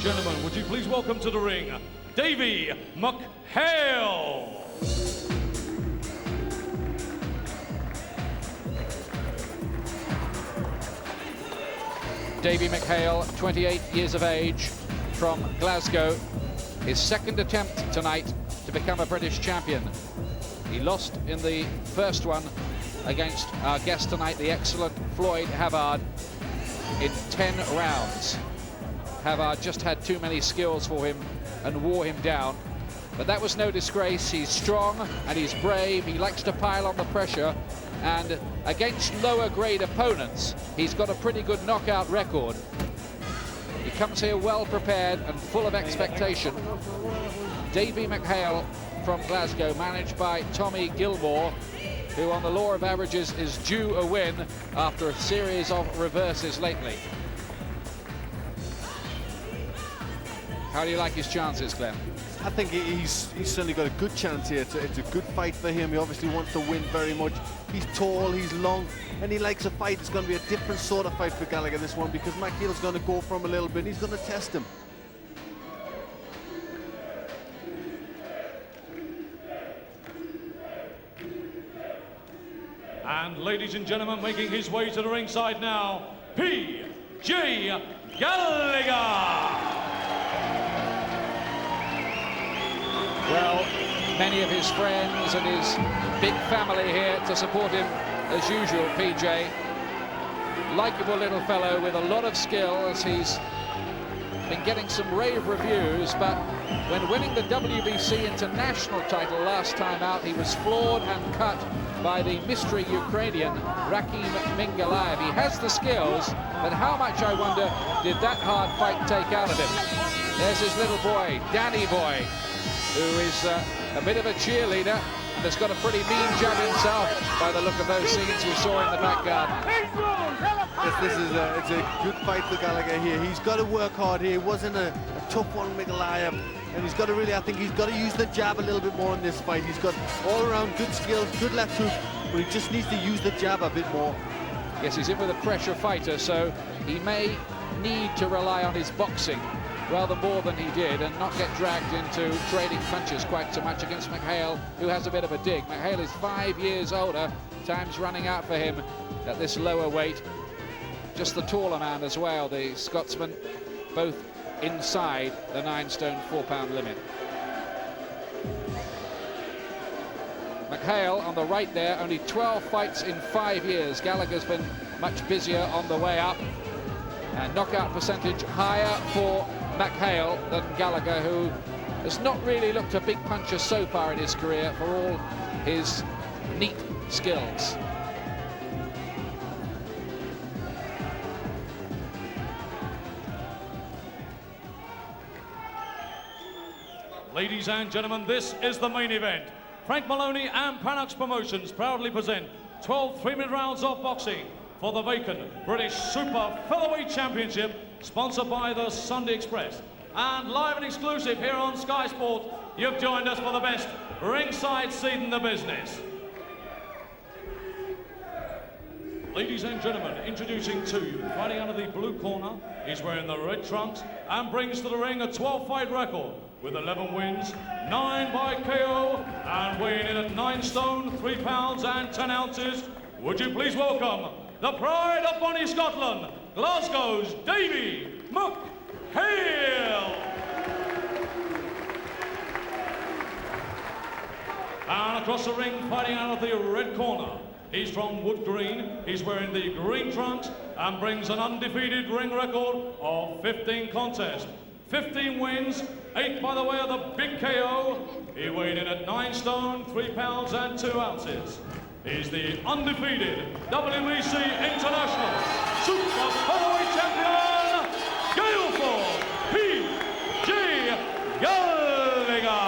gentlemen, would you please welcome to the ring, Davey Mchale. Davey Mchale, 28 years of age, from Glasgow. His second attempt tonight to become a British champion. He lost in the first one against our guest tonight, the excellent Floyd Havard, in 10 rounds. Havard just had too many skills for him and wore him down. But that was no disgrace. He's strong and he's brave. He likes to pile on the pressure. And against lower grade opponents, he's got a pretty good knockout record. He comes here well prepared and full of expectation. Davey Mchale from Glasgow, managed by Tommy Gilmore, who on the law of averages is due a win after a series of reverses lately. How do you like his chances, Glenn? I think he's certainly got a good chance here. It's a good fight for him. He obviously wants to win very much. He's tall, he's long, and he likes a fight. It's going to be a different sort of fight for Gallagher, this one, because Mchale's going to go for him a little bit. He's going to test him. And ladies and gentlemen, making his way to the ringside now, P.J. Gallagher. Well, many of his friends and his big family here to support him as usual, PJ. Likeable little fellow with a lot of skills. He's been getting some rave reviews, but when winning the WBC international title last time out, he was floored and cut by the mystery Ukrainian Rakhim Mingalaev. He has the skills, but how much, I wonder, did that hard fight take out of him? There's his little boy, Danny Boy, who is a bit of a cheerleader and has got a pretty mean jab himself by the look of those scenes you saw in the back garden. Yes, it's a good fight for Gallagher here. He's got to work hard here. It wasn't a tough one, Mingalaev, and he's got to really, I think he's got to use the jab a little bit more in this fight. He's got all around good skills, good left hook, but he just needs to use the jab a bit more. Yes, he's in with a pressure fighter, so he may need to rely on his boxing rather more than he did and not get dragged into trading punches quite so much against Mchale, who has a bit of a dig. Mchale is 5 years older. Time's running out for him at this lower weight. Just the taller man as well, the Scotsman, both inside the 9 stone 4 pound limit. Mchale on the right there, only 12 fights in 5 years. Gallagher's been much busier on the way up, and knockout percentage higher for Mchale than Gallagher, who has not really looked a big puncher so far in his career for all his neat skills. Ladies and gentlemen, this is the main event. Frank Maloney and Panax Promotions proudly present 12 3-minute rounds of boxing for the vacant British Super Featherweight Championship, sponsored by the Sunday Express. And live and exclusive here on Sky Sport, you've joined us for the best ringside seat in the business. Ladies and gentlemen, introducing to you, fighting out of the blue corner, he's wearing the red trunks and brings to the ring a 12-fight record with 11 wins, 9 by KO, and weighing in at 9 stone, 3 pounds and 10 ounces. Would you please welcome the pride of Bonnie, Scotland, Glasgow's Davey Mchale. And across the ring, fighting out of the red corner, he's from Wood Green. He's wearing the green trunks and brings an undefeated ring record of 15 contests, 15 wins, 8 by the way of the big KO. He weighed in at 9 stone, 3 pounds and 2 ounces. He's the undefeated WBC International Super Featherweight Champion, Guildford P.J. Gallagher.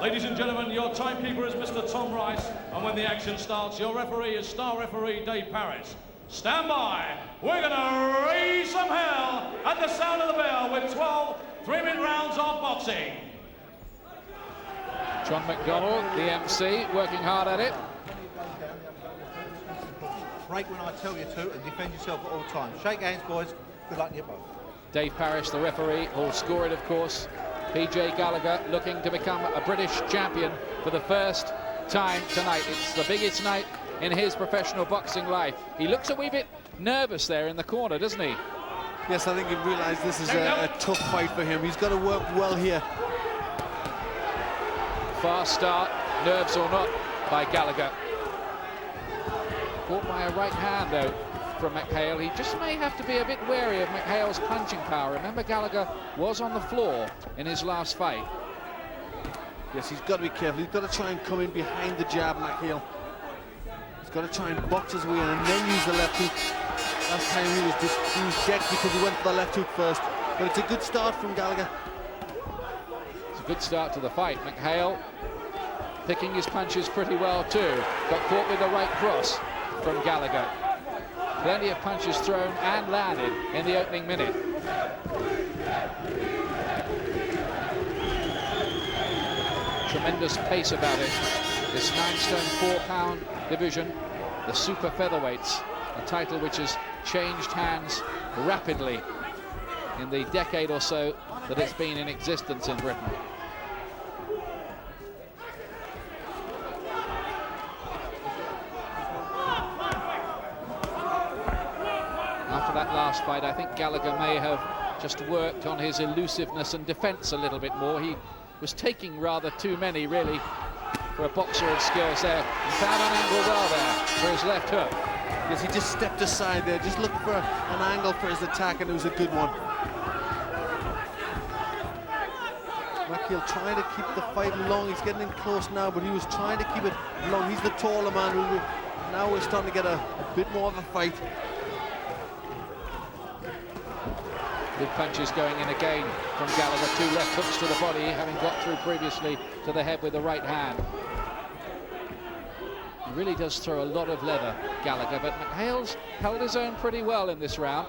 Ladies and gentlemen, your timekeeper is Mr. Tom Rice, and when the action starts, your referee is star referee Dave Paris. Stand by. We're going to raise some hell at the sound of the bell with 12 3-minute rounds of boxing. John McDonnell, the MC, working hard at it. break when I tell you to and defend yourself at all times. Shake hands, boys. Good luck to you both. Dave Parrish, the referee, will score it, of course. PJ Gallagher looking to become a British champion for the first time tonight. It's the biggest night in his professional boxing life. He looks a wee bit nervous there in the corner, doesn't he? Yes, I think he realised this is a tough fight for him. He's got to work well here. Fast start, nerves or not, by Gallagher. Caught by a right hand, though, from Mchale. He just may have to be a bit wary of Mchale's punching power. Remember, Gallagher was on the floor in his last fight. Yes, he's got to be careful. He's got to try and come in behind the jab, Mchale. He's got to try and box his way in and then use the left hook. Last time he was decked because he went for the left hook first. But it's a good start from Gallagher. It's a good start to the fight. Mchale picking his punches pretty well too. Got caught with the right cross from Gallagher. Plenty of punches thrown and landed in the opening minute. Tremendous pace about it. This 9 stone 4 pound division, the super featherweights, a title which has changed hands rapidly in the decade or so that it's been in existence in Britain. After that last fight, I think Gallagher may have just worked on his elusiveness and defense a little bit more. He was taking rather too many, really, for a boxer of skills there. He found an angle well there for his left hook. Yes, he just stepped aside there, just looking for an angle for his attack, and it was a good one. Mchale trying to keep the fight long. He's getting in close now, but he was trying to keep it long. He's the taller man. Now we're starting to get a bit more of a fight. Good punches going in again from Gallagher. 2 left hooks to the body, having got through previously to the head with the right hand. He really does throw a lot of leather, Gallagher, but Mchale's held his own pretty well in this round.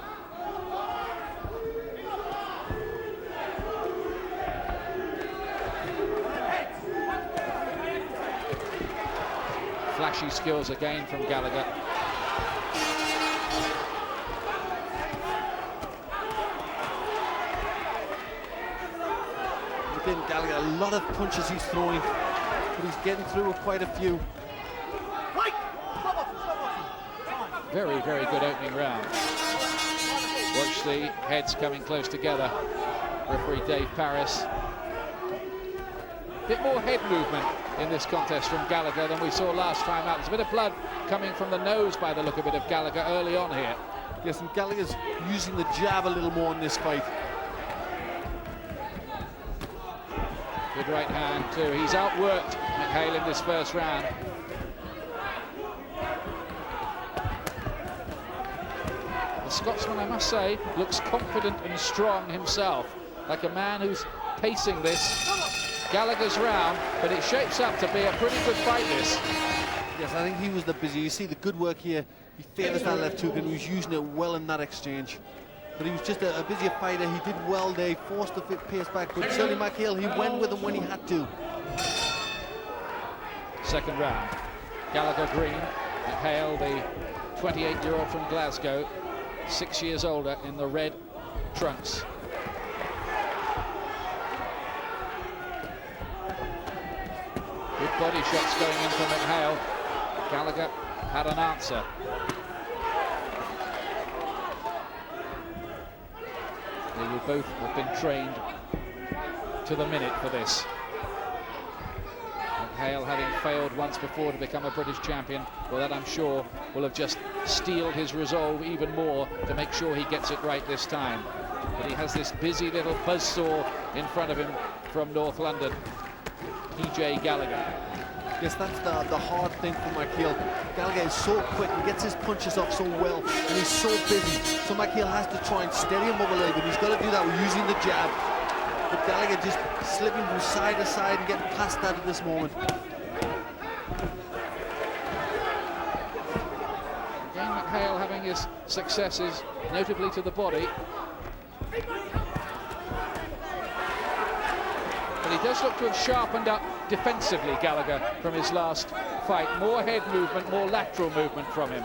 Flashy skills again from Gallagher. Again, Gallagher, a lot of punches he's throwing, but he's getting through with quite a few. Very, very good opening round. Watch the heads coming close together. Referee Dave Parrish. Bit more head movement in this contest from Gallagher than we saw last time out. There's a bit of blood coming from the nose by the look of it of Gallagher early on here. Yes, and Gallagher's using the jab a little more in this fight. Good right hand too. He's outworked Mchale in this first round. The Scotsman, I must say, looks confident and strong himself, like a man who's pacing this Gallagher's round, but it shapes up to be a pretty good fight, this. Yes, I think he was the busy. You see the good work here. He favors that left hook and he was using it well in that exchange. But he was just a busier fighter. He did well there. He forced the pace back, but certainly Mchale, he went with him when he had to. Second round. Gallagher green. Mchale, the 28-year-old from Glasgow, 6 years older, in the red trunks. Good body shots going in from Mchale. Gallagher had an answer. They will both have been trained to the minute for this. Mchale, having failed once before to become a British champion, well, that I'm sure will have just steeled his resolve even more to make sure he gets it right this time. But he has this busy little buzzsaw in front of him from North London, PJ Gallagher. Yes, that's the hard thing for Mchale. Gallagher is so quick and gets his punches off so well, and he's so busy. So Mchale has to try and steady him up a little bit. He's got to do that with using the jab. But Gallagher just slipping from side to side and getting past that at this moment. Again, Mchale having his successes, notably to the body. But he does look to have sharpened up defensively, Gallagher, from his last fight. More head movement, more lateral movement from him.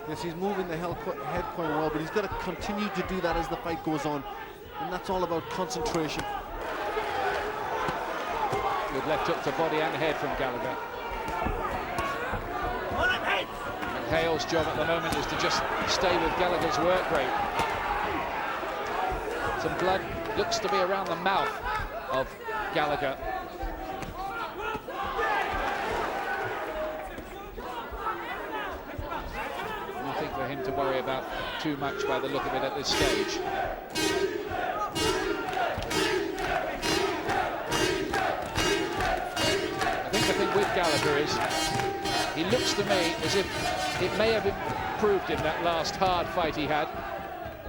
Yes, he's moving the head quite well, but he's got to continue to do that as the fight goes on. And that's all about concentration. Good left hook to body and head from Gallagher. Mchale's job at the moment is to just stay with Gallagher's work rate. Some blood looks to be around the mouth of Gallagher. Nothing for him to worry about too much by the look of it at this stage. I think the thing with Gallagher is he looks to me as if it may have improved him that last hard fight he had.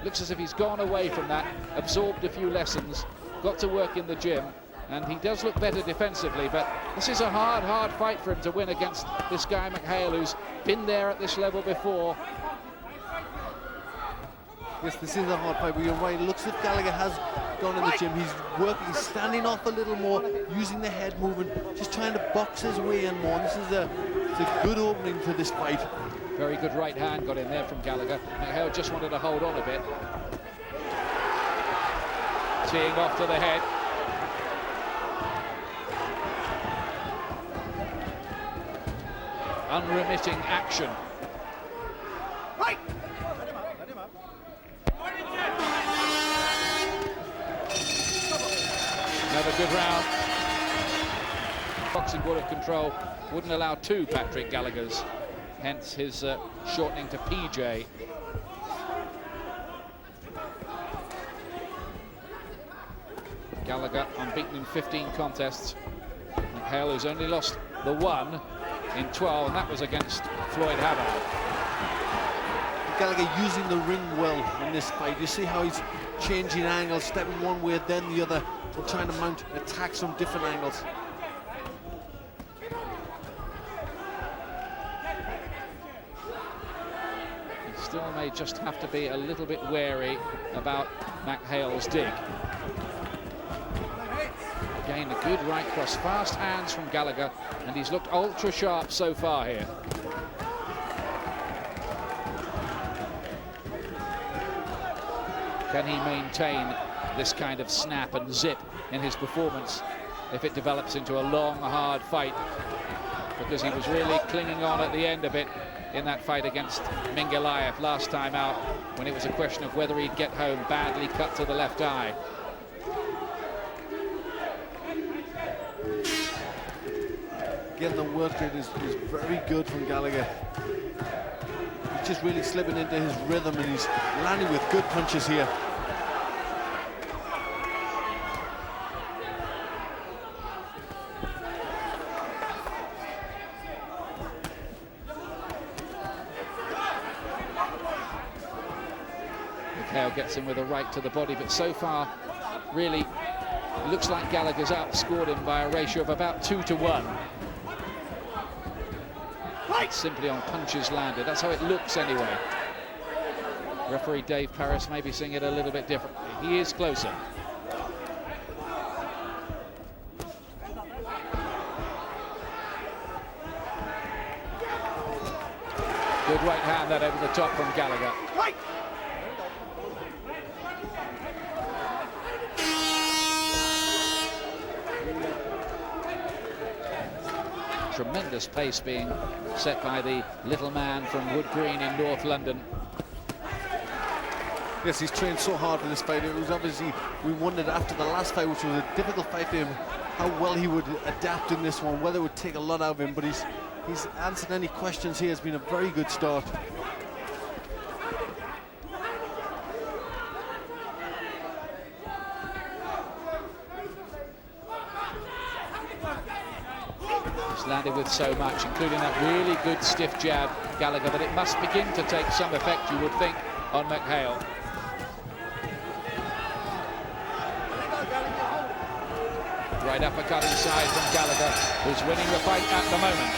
Looks as if he's gone away from that, absorbed a few lessons, got to work in the gym, and he does look better defensively, but this is a hard fight for him to win against this guy Mchale, who's been there at this level before. Yes, this is a hard fight, but you're right. It looks as if Gallagher has gone in the gym. He's working, he's standing off a little more, using the head movement, just trying to box his way in more. And this is a good opening to this fight. Very good right hand got in there from Gallagher. Mchale just wanted to hold on a bit. Teeing off to the head. Unremitting action. Right. Another good round. Boxing Board of Control wouldn't allow two Patrick Gallaghers, hence his shortening to PJ. Gallagher unbeaten in 15 contests. Mchale, who's only lost the one in 12, and that was against Floyd Havard. Gallagher using the ring well in this fight. You see how he's changing angles, stepping one way, then the other, and trying to mount attacks from different angles. He still may just have to be a little bit wary about Mchale's dig. Again, a good right cross, fast hands from Gallagher, and he's looked ultra sharp so far here. Can he maintain this kind of snap and zip in his performance if it develops into a long, hard fight? Because he was really clinging on at the end of it in that fight against Mchale last time out, when it was a question of whether he'd get home, badly cut to the left eye. Again, the work rate is very good from Gallagher. He's just really slipping into his rhythm, and he's landing with good punches here. Mchale gets him with a right to the body, but so far, really, it looks like Gallagher's outscored him by a ratio of about 2-to-1. Simply on punches landed. That's how it looks anyway. Referee Dave Paris may be seeing it a little bit differently. He is closer. Good right hand that over the top from Gallagher. Right. Tremendous pace being set by the little man from Wood Green in North London. Yes, he's trained so hard for this fight. It was obviously, we wondered after the last fight, which was a difficult fight for him, how well he would adapt in this one, whether it would take a lot out of him, but he's answered any questions here. It's been a very good start. Landed with so much, including that really good stiff jab, Gallagher, that it must begin to take some effect, you would think, on Mchale. Right uppercut inside from Gallagher, who's winning the fight at the moment.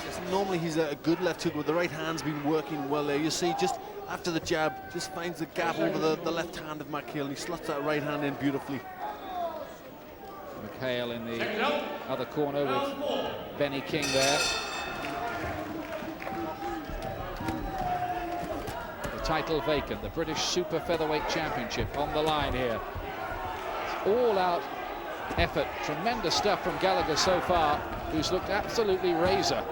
Yes, normally he's a good left hook, with the right hand's been working well there. You see, just after the jab, just finds the gap over the left hand of Mchale. He slots that right hand in beautifully. Mchale in the other corner with Benny King there. title vacant. The British Super Featherweight Championship on the line here. It's all-out effort. Tremendous stuff from Gallagher so far, who's looked absolutely razor.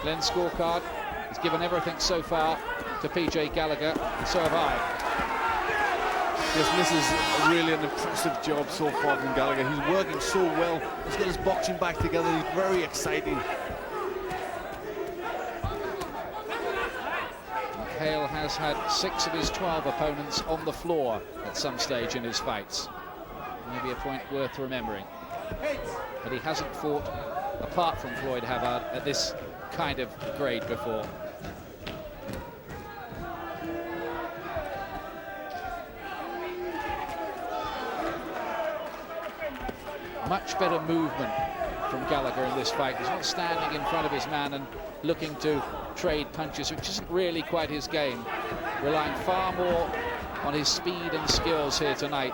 Glenn's scorecard has given everything so far to PJ Gallagher, and so have I. Yes, this is really an impressive job so far from Gallagher. He's working so well. He's got his boxing back together. He's very exciting. Mchale has had 6 of his 12 opponents on the floor at some stage in his fights. Maybe a point worth remembering. But he hasn't fought, apart from Floyd Havard, at this kind of grade before. Much better movement from Gallagher in this fight. He's not standing in front of his man and looking to trade punches, which isn't really quite his game. Relying far more on his speed and skills here tonight.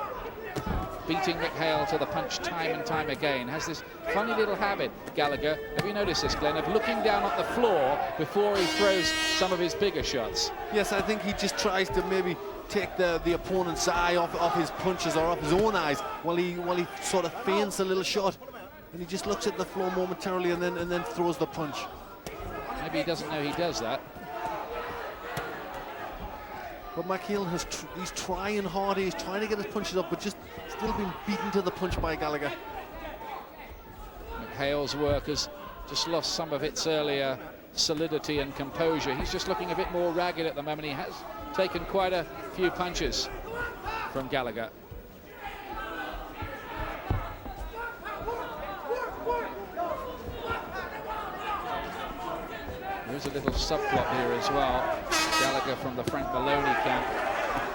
Beating Mchale to the punch time and time again. Has this funny little habit, Gallagher, have you noticed this, Glenn, of looking down at the floor before he throws some of his bigger shots? Yes, I think he just tries to maybe take the opponent's eye off his punches or off his own eyes while he sort of feints a little shot, and he just looks at the floor momentarily and then throws the punch. Maybe he doesn't know he does that. But Mchale he's trying hard. He's trying to get his punches up, but just still being beaten to the punch by Gallagher. Mchale's work has just lost some of its earlier solidity and composure. He's just looking a bit more ragged at the moment. He has taken quite a few punches from Gallagher. There's a little subplot here as well. Gallagher from the Frank Maloney camp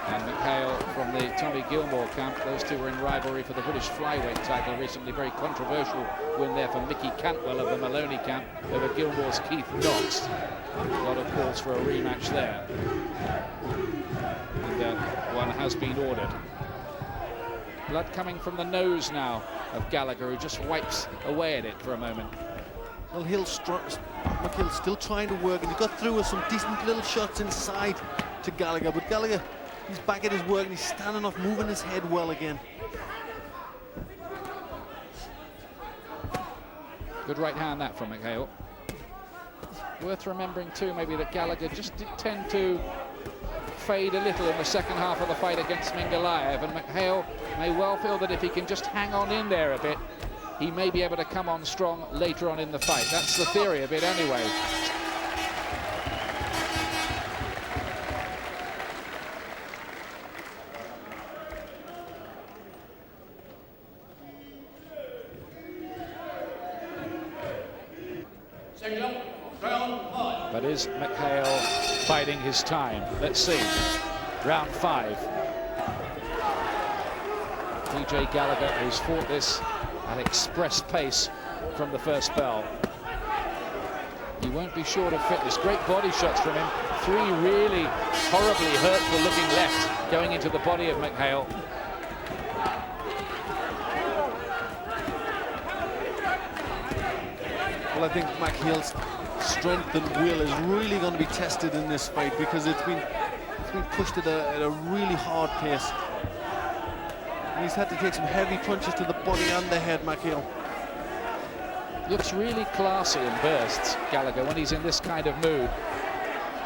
and Mchale from the Tommy Gilmore camp. Those two were in rivalry for the British flyweight title recently. Very controversial win there for Mickey Cantwell of the Maloney camp over Gilmore's Keith Knox. A lot of calls for a rematch there. And one has been ordered. Blood coming from the nose now of Gallagher, who just wipes away at it for a moment. Well, Mchale's still trying to work, and he got through with some decent little shots inside to Gallagher, but Gallagher, he's back at his work and he's standing off, moving his head well again. Good right hand that from Mchale. Worth remembering too maybe that Gallagher just did tend to fade a little in the second half of the fight against Mingalaev, and Mchale may well feel that if he can just hang on in there a bit, he may be able to come on strong later on in the fight. That's the theory of it anyway. But is Mchale biding his time? Let's see. Round 5. PJ Gallagher, who's fought this at express pace from the first bell. He won't be short of fitness. Great body shots from him. 3 really horribly hurtful looking left going into the body of Mchale. Well, I think Mchale's strength and will is really going to be tested in this fight, because it's been pushed at a really hard pace. And he's had to take some heavy punches to the body and the head, Mchale. Looks really classy in bursts, Gallagher, when he's in this kind of mood.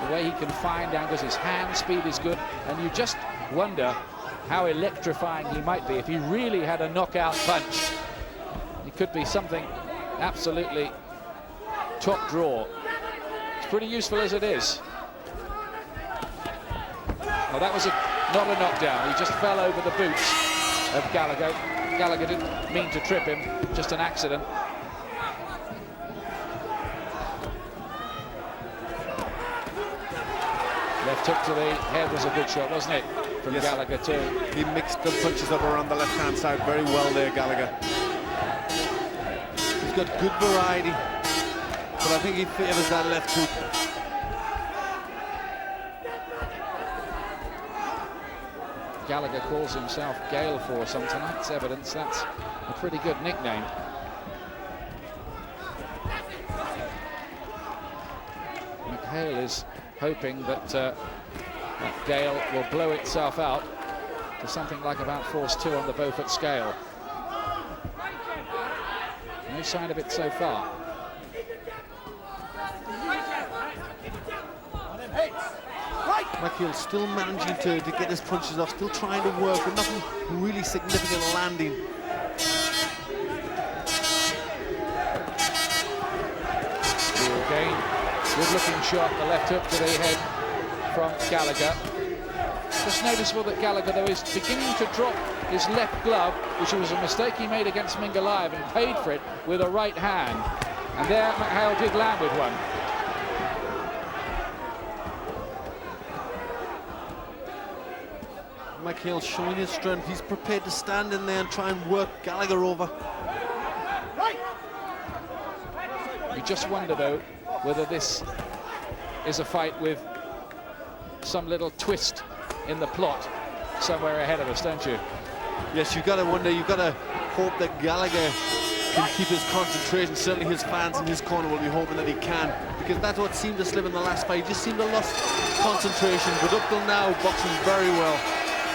The way he can find angles, his hand speed is good, and you just wonder how electrifying he might be if he really had a knockout punch. He could be something absolutely top draw. It's pretty useful as it is. Oh, that was not a knockdown. He just fell over the boots of Gallagher. Gallagher didn't mean to trip him, just an accident. Left hook to the head was a good shot, wasn't it, from Gallagher too? He mixed the punches up around the left-hand side very well there, Gallagher. He's got good variety, but I think he favours that left hook. Gallagher calls himself Gale Force on tonight's evidence. That's a pretty good nickname. Mchale is hoping that that gale will blow itself out to something like about force 2 on the Beaufort scale. No sign of it so far. Mchale still managing to get his punches off, still trying to work, but nothing really significant landing. Again, good looking shot, the left hook to the head from Gallagher. Just noticeable that Gallagher, though, is beginning to drop his left glove, which was a mistake he made against Mchale and paid for it with a right hand. And there Mchale did land with one. Mchale showing his strength. He's prepared to stand in there and try and work Gallagher over. You just wonder, though, whether this is a fight with some little twist in the plot somewhere ahead of us, don't you? Yes, you've got to wonder, you've got to hope that Gallagher can keep his concentration. Certainly his fans in his corner will be hoping that he can, because that's what seemed to slip in the last fight. He just seemed to lost concentration, but up till now, boxing very well.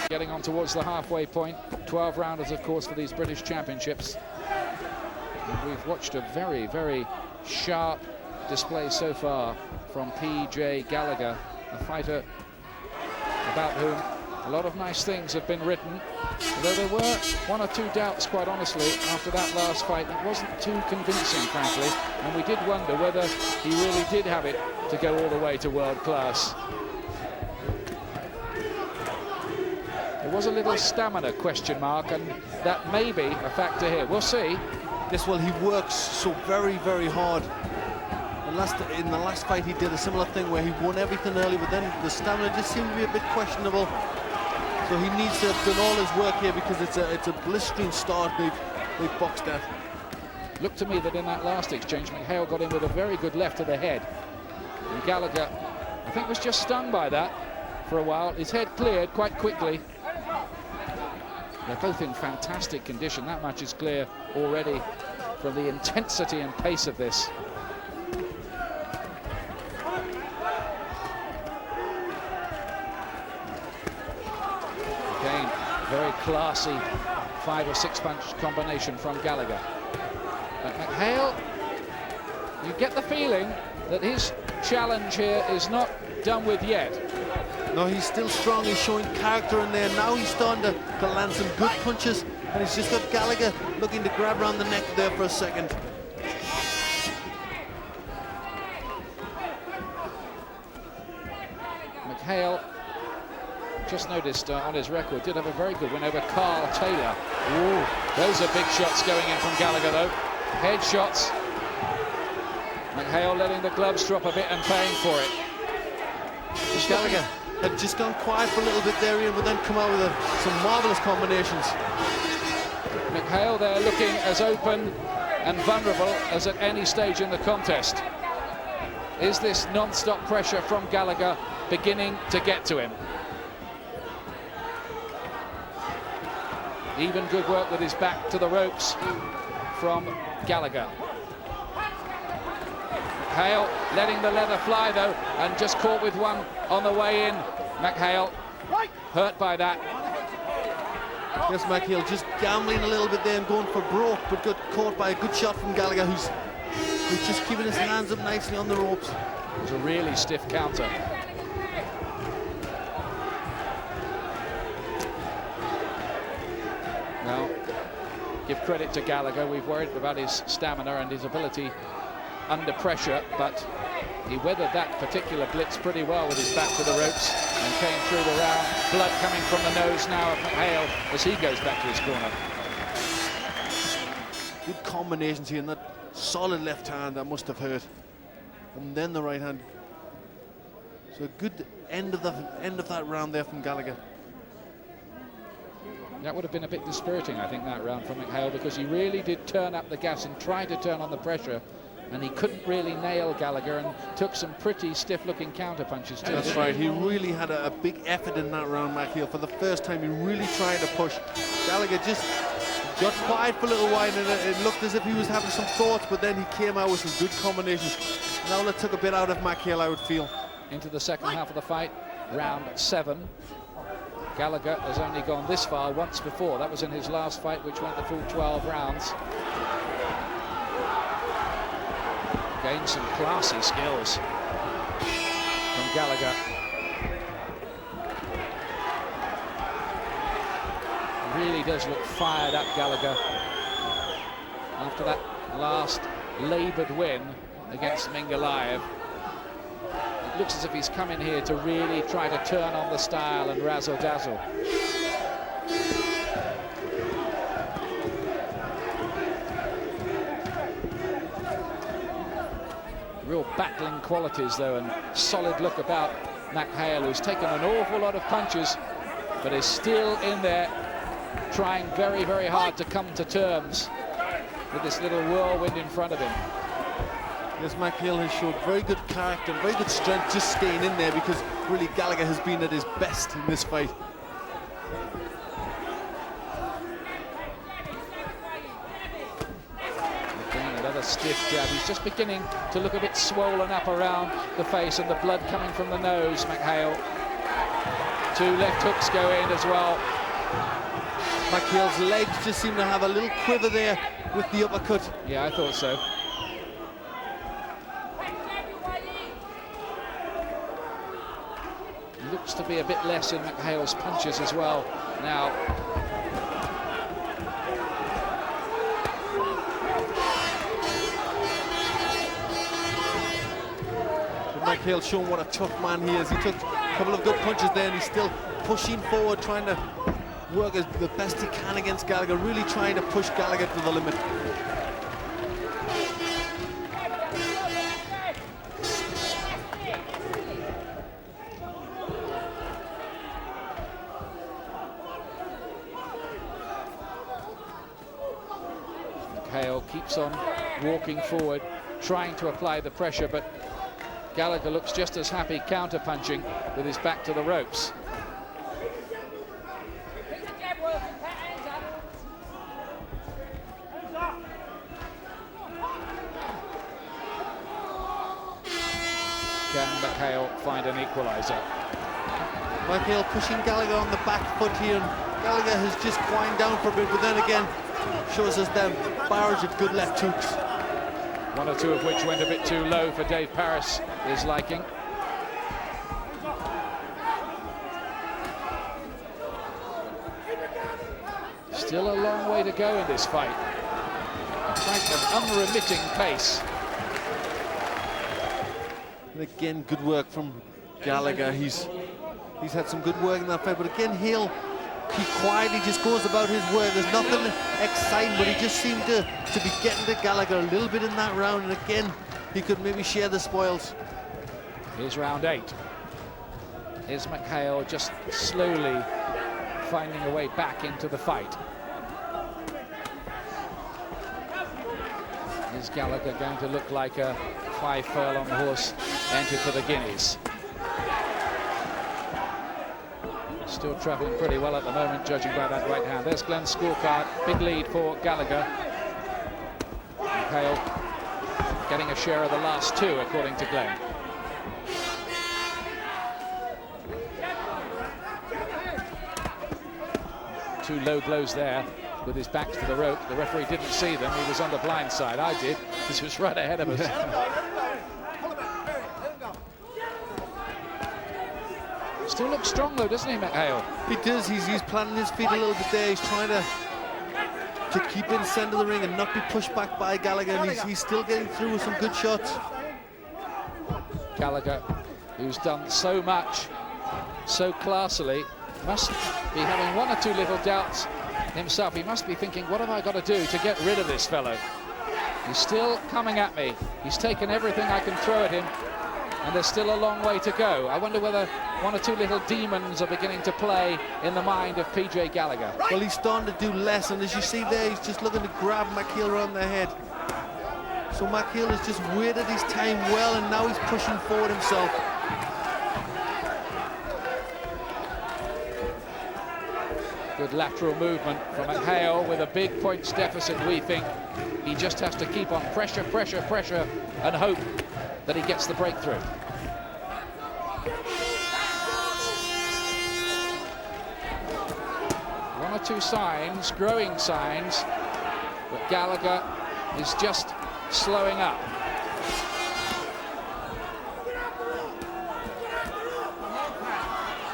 Getting on towards the halfway point. 12 rounders, of course, for these British Championships. And we've watched a very, very sharp display so far from P.J. Gallagher, a fighter about whom a lot of nice things have been written, although there were one or two doubts, quite honestly, after that last fight. It wasn't too convincing, frankly, and we did wonder whether he really did have it to go all the way to world class. There was a little stamina question mark, and that may be a factor here. We'll see. Yes, well, he works so very, very hard. In the last fight, he did a similar thing where he won everything early, but then the stamina just seemed to be a bit questionable. So he needs to have done all his work here, because it's a blistering start they've boxed at. Looked to me that in that last exchange, Mchale got in with a very good left to the head. And Gallagher, I think, was just stung by that for a while. His head cleared quite quickly. They're both in fantastic condition. That much is clear already from the intensity and pace of this. Again, very classy 5 or 6 punch combination from Gallagher. But Mchale, you get the feeling that his challenge here is not done with yet. No, he's still strong. He's showing character in there. Now he's starting to land some good punches, and he's just got Gallagher looking to grab around the neck there for a second. Mchale, just noticed on his record, did have a very good win over Carl Taylor. Ooh, those are big shots going in from Gallagher, though. Head shots. Mchale letting the gloves drop a bit and paying for it. Gallagher had just gone quiet for a little bit there, Ian, but then come out with some marvellous combinations. Mchale there looking as open and vulnerable as at any stage in the contest. Is this non-stop pressure from Gallagher beginning to get to him? Even good work with his back to the ropes from Gallagher. Mchale letting the leather fly, though, and just caught with one on the way in. Mchale hurt by that. Yes, Mchale just gambling a little bit there and going for broke, but got caught by a good shot from Gallagher, who's just keeping his hands up nicely on the ropes. It was a really stiff counter. Well, give credit to Gallagher. We've worried about his stamina and his ability under pressure, but he weathered that particular blitz pretty well with his back to the ropes and came through the round. Blood coming from the nose now of Mchale as he goes back to his corner. Good combinations here, and that solid left hand that must have hurt, and then the right hand. So a good end of that round there from Gallagher. That would have been a bit dispiriting, I think, that round from Mchale, because he really did turn up the gas and try to turn on the pressure, and he couldn't really nail Gallagher and took some pretty stiff-looking counter punches too. That's right, he really had a big effort in that round, Mchale. For the first time, he really tried to push. Gallagher just got quiet for a little while, and it looked as if he was having some thoughts, but then he came out with some good combinations. Now that took a bit out of Mchale, I would feel. into the second half of the fight, round 7. Gallagher has only gone this far once before. That was in his last fight, which went the full 12 rounds. Gained some classy skills from Gallagher. Really does look fired up, Gallagher, after that last laboured win against Mchale. It looks as if he's come in here to really try to turn on the style and razzle-dazzle. Real battling qualities, though, and solid look about Mchale, who's taken an awful lot of punches, but is still in there, trying very, very hard to come to terms with this little whirlwind in front of him. Yes, Mchale has showed very good character, very good strength, just staying in there, because really Gallagher has been at his best in this fight. Again, another stiff jab. He's just beginning to look a bit swollen up around the face, and the blood coming from the nose, Mchale. 2 left hooks go in as well. Mchale's legs just seem to have a little quiver there with the uppercut. Yeah, I thought so. Looks to be a bit less in Mchale's punches as well now. Mchale's shown what a tough man he is. He took a couple of good punches there, and he's still pushing forward, trying to work as the best he can against Gallagher, really trying to push Gallagher to the limit. Mchale keeps on walking forward, trying to apply the pressure, but Gallagher looks just as happy counter-punching with his back to the ropes. Can Mchale find an equaliser? Mchale pushing Gallagher on the back foot here, and Gallagher has just wind down for a bit, but then again shows us them barrage of good left hooks. 1 or 2 of which went a bit too low for Dave Paris' liking. Still a long way to go in this fight. In fact, an unremitting pace. And again, good work from Gallagher. He's had some good work in that fight, but again, he quietly just goes about his work. There's nothing exciting, but he just seemed to be getting to Gallagher a little bit in that round, and again, he could maybe share the spoils. Here's round 8. Is Mchale just slowly finding a way back into the fight? Is Gallagher going to look like a 5-furlong horse entered for the Guineas? Still travelling pretty well at the moment, judging by that right hand. There's Glenn's scorecard. Big lead for Gallagher. Mchale getting a share of the last 2, according to Glenn. Two low blows there with his back to the rope. The referee didn't see them. He was on the blind side. I did. This was right ahead of us. Still looks strong though, doesn't he, Mchale? He does. He's planting his feet a little bit there. He's trying to keep in the centre of the ring and not be pushed back by Gallagher. And he's still getting through with some good shots. Gallagher, who's done so much, so classily, must be having 1 or 2 little doubts himself. He must be thinking, what have I got to do to get rid of this fellow? He's still coming at me. He's taken everything I can throw at him, and there's still a long way to go. I wonder whether 1 or 2 little demons are beginning to play in the mind of PJ Gallagher. Well, he's starting to do less, and as you see there, he's just looking to grab Mchale around the head. So Mchale has just waited his time well, and now he's pushing forward himself. Good lateral movement from Mchale with a big points deficit, we think. He just has to keep on pressure, and hope that he gets the breakthrough. or two signs, growing signs, but Gallagher is just slowing up.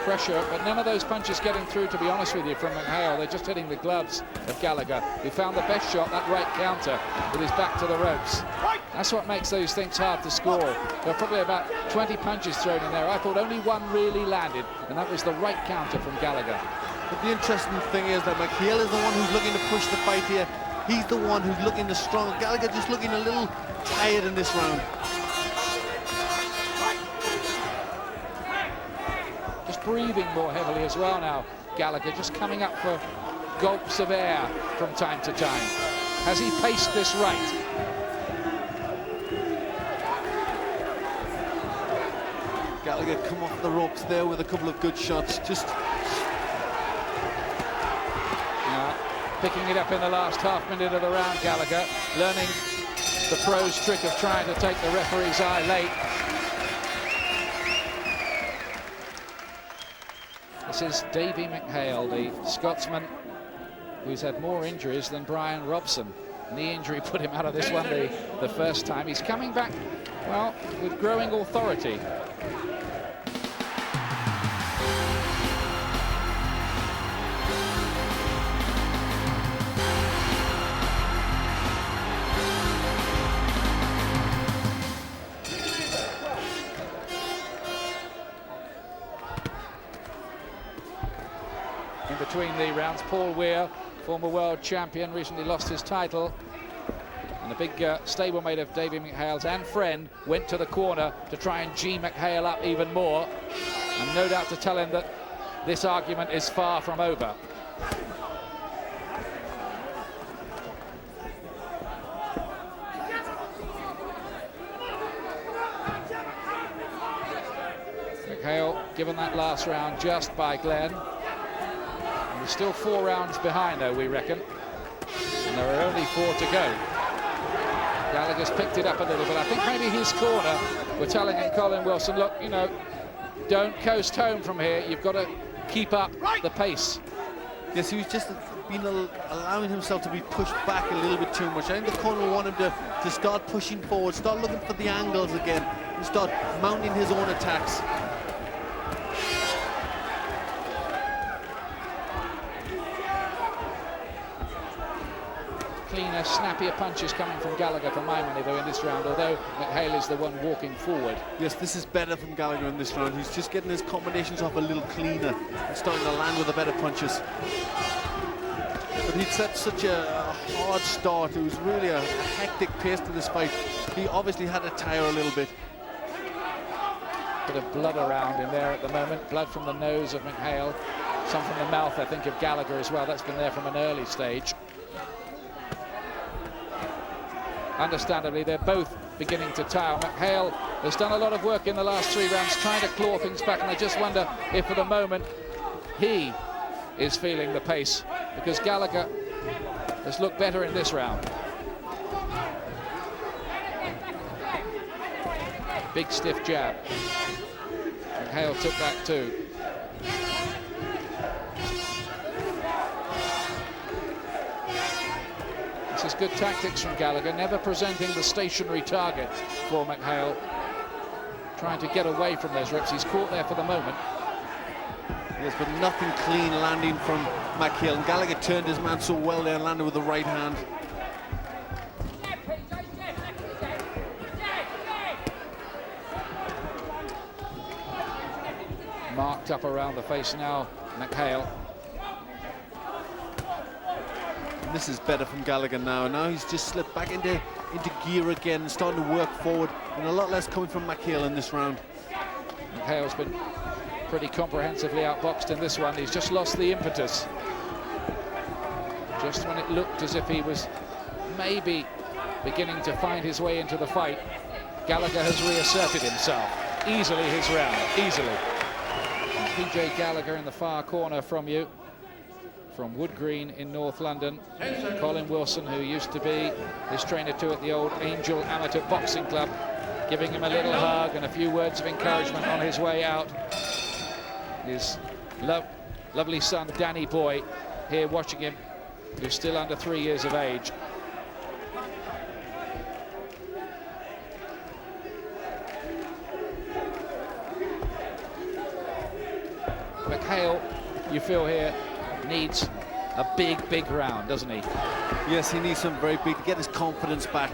Pressure, but none of those punches getting through, to be honest with you, from Mchale. They're just hitting the gloves of Gallagher, who found the best shot, that right counter, with his back to the ropes. That's what makes those things hard to score. There are probably about 20 punches thrown in there. I thought only one really landed, and that was the right counter from Gallagher. But the interesting thing is that Mchale is the one who's looking to push the fight here. He's the one who's looking to strong. Gallagher just looking a little tired in this round. Just breathing more heavily as well now. Gallagher just coming up for gulps of air from time to time. Has he paced this right? Gallagher come off the ropes there with a couple of good shots. Just picking it up in the last half minute of the round, Gallagher. Learning the pro's trick of trying to take the referee's eye late. This is Davy Mchale, the Scotsman who's had more injuries than Brian Robson. Knee injury put him out of this one the first time. He's coming back, well, with growing authority. Between the rounds, Paul Weir, former world champion, recently lost his title, and a big stablemate of Davy Mchale's and friend went to the corner to try and G Mchale up even more, and no doubt to tell him that this argument is far from over. Mchale given that last round just by Glenn. He's still 4 rounds behind, though, we reckon. And there are only 4 to go. Gallagher's picked it up a little bit. I think maybe his corner were telling him, Colin Wilson, look, you know, don't coast home from here. You've got to keep up the pace. Yes, he was just been allowing himself to be pushed back a little bit too much. I think the corner will want him to start pushing forward, start looking for the angles again, and start mounting his own attacks. Cleaner, snappier punches coming from Gallagher for my money, though, in this round, although Mchale is the one walking forward. Yes, this is better from Gallagher in this round. He's just getting his combinations off a little cleaner and starting to land with the better punches. But he'd set such a hard start. It was really a hectic pace to this fight. He obviously had to tire a little bit. Bit of blood around in there at the moment. Blood from the nose of Mchale. Some from the mouth, I think, of Gallagher as well. That's been there from an early stage. Understandably, they're both beginning to tire. Mchale has done a lot of work in the last 3 rounds trying to claw things back, and I just wonder if for the moment he is feeling the pace, because Gallagher has looked better in this round. Big stiff jab. Mchale took that too. This is good tactics from Gallagher, never presenting the stationary target for Mchale. Trying to get away from those rips. He's caught there for the moment. Yes, but nothing clean landing from Mchale. And Gallagher turned his man so well there and landed with the right hand. Marked up around the face now, Mchale. This is better from Gallagher now. Now he's just slipped back into gear again and starting to work forward, and a lot less coming from Mchale in this round. Mchale's been pretty comprehensively outboxed in this one. He's just lost the impetus. Just when it looked as if he was maybe beginning to find his way into the fight, Gallagher has reasserted himself. Easily his round, easily. PJ Gallagher in the far corner from you. From Wood Green in North London, Colin Wilson, who used to be his trainer too at the old Angel Amateur Boxing Club, giving him a little hug and a few words of encouragement on his way out. His lovely son, Danny Boy, here watching him, who's still under 3 years of age. Mchale, you feel here, needs a big round, doesn't he? Yes, he needs something very big to get his confidence back.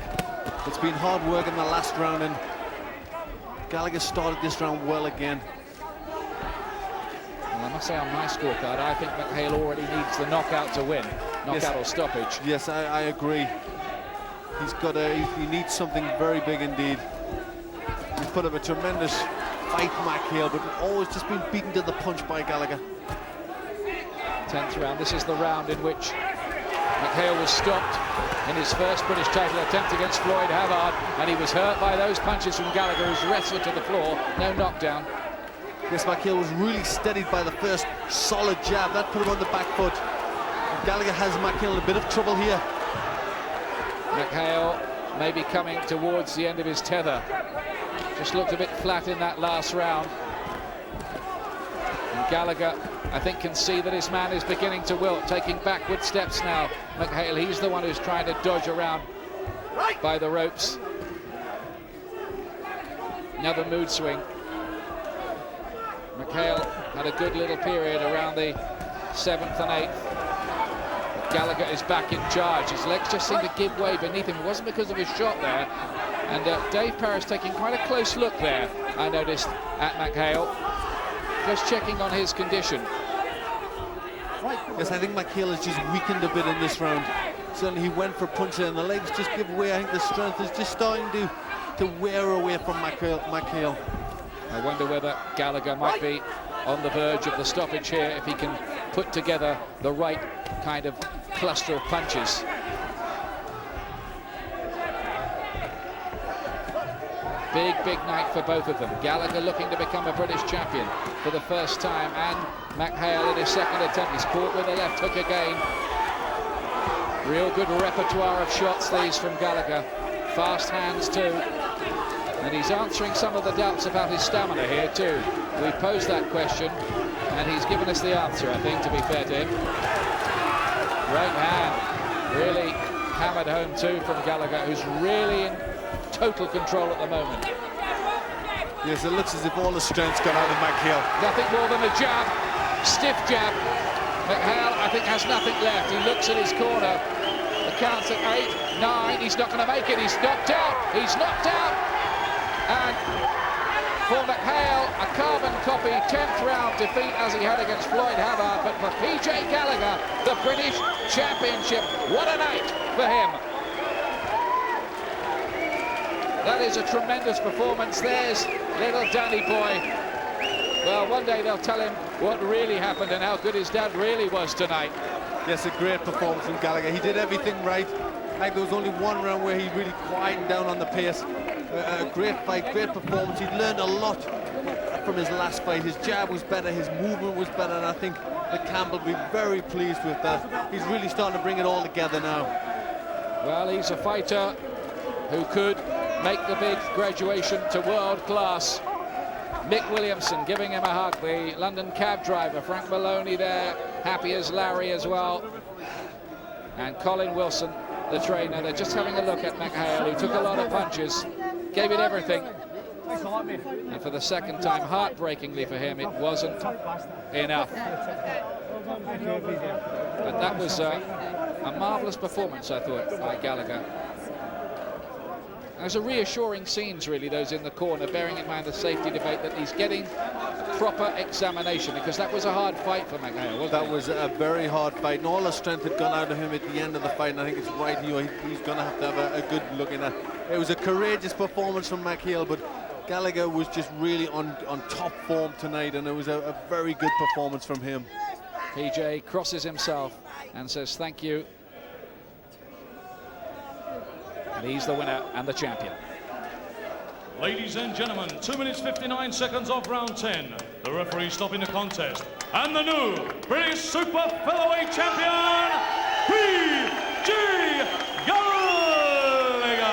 It's been hard work in the last round, and Gallagher started this round well again. Well, I must say on my scorecard, I think Mchale already needs the knockout to win. Knockout or stoppage. Yes, I agree. He needs something very big indeed. He's put up a tremendous fight, Mchale, but always just been beaten to the punch by Gallagher. 10th round. This is the round in which Mchale was stopped in his first British title attempt against Floyd Havard, and he was hurt by those punches from Gallagher, who's wrestled to the floor. No knockdown. Yes, Mchale was really steadied by the first solid jab. That put him on the back foot. And Gallagher has Mchale in a bit of trouble here. Mchale maybe coming towards the end of his tether. Just looked a bit flat in that last round. And Gallagher, I think, can see that his man is beginning to wilt, taking backward steps now. Mchale, he's the one who's trying to dodge around by the ropes. Another mood swing. Mchale had a good little period around the 7th and 8th. But Gallagher is back in charge. His legs just seem to give way beneath him. It wasn't because of his shot there. And Dave Parris taking quite a close look there, I noticed, at Mchale. Just checking on his condition. Yes, I think Mchale has just weakened a bit in this round. Certainly he went for punches and the legs just give way. I think the strength is just starting to wear away from Mchale. I wonder whether Gallagher might be on the verge of the stoppage here if he can put together the right kind of cluster of punches. Big night for both of them. Gallagher looking to become a British champion for the first time, and Mchale in his second attempt. He's caught with a left hook again. Real good repertoire of shots these from Gallagher. Fast hands too. And he's answering some of the doubts about his stamina here too. We posed that question and he's given us the answer, I think, to be fair to him. Right hand, really hammered home too from Gallagher, who's really in total control at the moment. Yes, it looks as if all the strength's gone out of Mchale. Nothing more than a jab, stiff jab. Mchale, I think, has nothing left. He looks at his corner. The count's at 8, 9. He's not going to make it. He's knocked out. He's knocked out. And for Mchale, a carbon copy 10th round defeat as he had against Floyd Havard. But for PJ Gallagher, the British Championship, what a night for him. That is a tremendous performance. There's little Danny boy. Well, one day they'll tell him what really happened and how good his dad really was tonight. Yes, a great performance from Gallagher. He did everything right. I think there was only one round where he really quieted down on the pace. A great fight, great performance. He'd learned a lot from his last fight. His jab was better, his movement was better, and I think the Campbell will be very pleased with that. He's really starting to bring it all together now. Well, he's a fighter who could make the big graduation to world class. Mick Williamson giving him a hug, the London cab driver. Frank Maloney there, happy as Larry as well. And Colin Wilson, the trainer. They're just having a look at Mchale, who took a lot of punches, gave it everything. And for the second time, heartbreakingly for him, it wasn't enough. But that was a marvellous performance, I thought, by Gallagher. There's a reassuring scenes, really, those in the corner, bearing in mind the safety debate, that he's getting proper examination, because that was a hard fight for Mchale, wasn't it? That was a very hard fight, and all the strength had gone out of him at the end of the fight, and I think it's right, he's going to have a good look in that. It was a courageous performance from Mchale, but Gallagher was just really on top form tonight, and it was a very good performance from him. PJ crosses himself and says thank you. And he's the winner and the champion. Ladies and gentlemen, 2 minutes 59 seconds of round 10. The referee stopping the contest. And the new British Super Featherweight Champion, PJ Gallagher.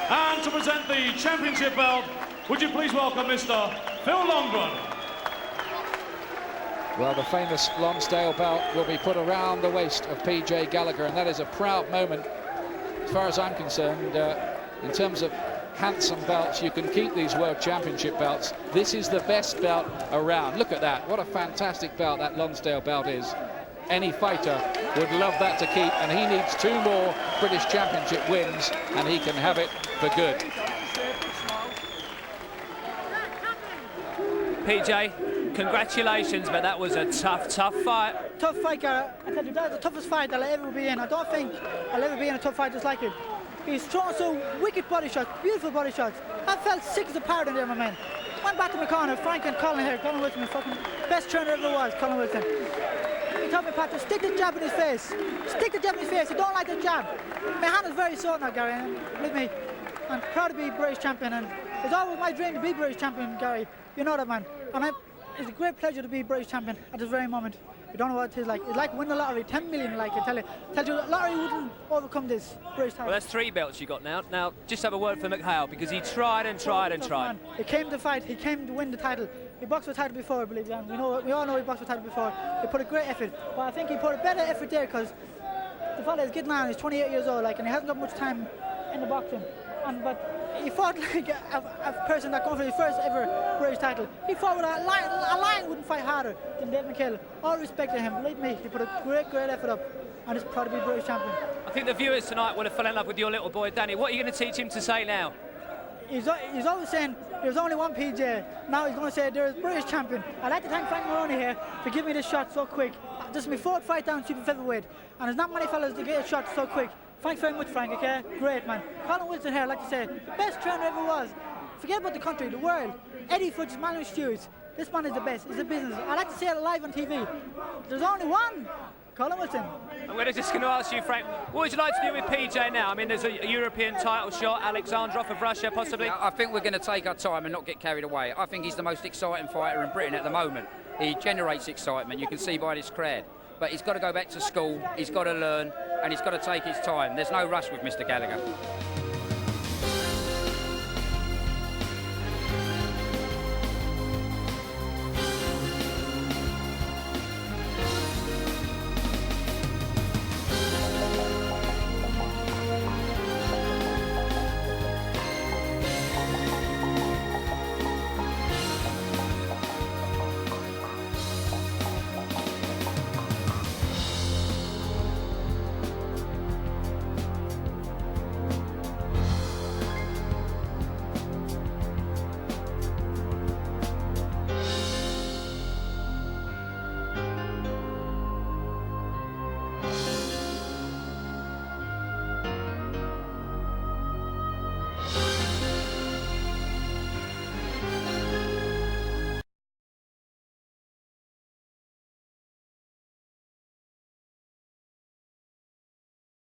And to present the championship belt, would you please welcome Mr. Phil Longren. Well, the famous Lonsdale belt will be put around the waist of PJ Gallagher, and that is a proud moment as far as I'm concerned. In terms of handsome belts, you can keep these World Championship belts. This is the best belt around. Look at that. What a fantastic belt that Lonsdale belt is. Any fighter would love that to keep, and he needs 2 more British Championship wins, and he can have it for good. PJ, congratulations, but that was a tough fight. Tough fight, Gary. I tell you, that was the toughest fight I'll ever be in. I don't think I'll ever be in a tough fight just like it. He's throwing so wicked body shots, beautiful body shots. I felt 6 apart in there, my man. Went back to my corner, Frank and Colin here. Colin Wilson, the fucking best trainer ever was, Colin Wilson. He told me, Pat, to stick the jab in his face. Stick the jab in his face. He don't like the jab. My hand is very sore now, Gary, and believe me, I'm proud to be British champion, and it's always my dream to be British champion, Gary. You know that, man. And it's a great pleasure to be British champion at this very moment. You don't know what it is like. It's like winning the lottery, 10 million, like I tell you. The lottery wouldn't overcome this British title. Well, that's 3 belts you got now. Now, just have a word for Mchale, because he tried and tried and tried. Man. He came to fight. He came to win the title. He boxed for the title before, I believe. Yeah. We all know he boxed for the title before. He put a great effort. But I think he put a better effort there because the fella is getting on. He's 28 years old, like, and he hasn't got much time in the boxing. But he fought like a person that going for his first ever British title. He fought with a lion wouldn't fight harder than Dave Mchale. All respect to him. Believe me, he put a great effort up, and is proud to be British champion. I think the viewers tonight would have fallen in love with your little boy, Danny. What are you going to teach him to say now? He's always saying there's only one PJ. Now he's going to say there's British champion. I'd like to thank Frank Maroney here for giving me this shot so quick. This is my 4th fight down super featherweight, and there's not many fellas to get a shot so quick. Thanks very much, Frank, okay? Great, man. Colin Wilson here, I'd like to say, the best trainer ever was. Forget about the country, the world. Eddie Fudge, Manuel Stewart's. This man is the best. It's a business. I like to say it live on TV. There's only one. Colin Wilson. I'm just going to ask you, Frank, what would you like to do with PJ now? I mean, there's a European title shot, Alexandrov of Russia, possibly. I think we're going to take our time and not get carried away. I think he's the most exciting fighter in Britain at the moment. He generates excitement, you can see by this crowd. But he's got to go back to school, he's got to learn, and he's got to take his time. There's no rush with Mr. Gallagher.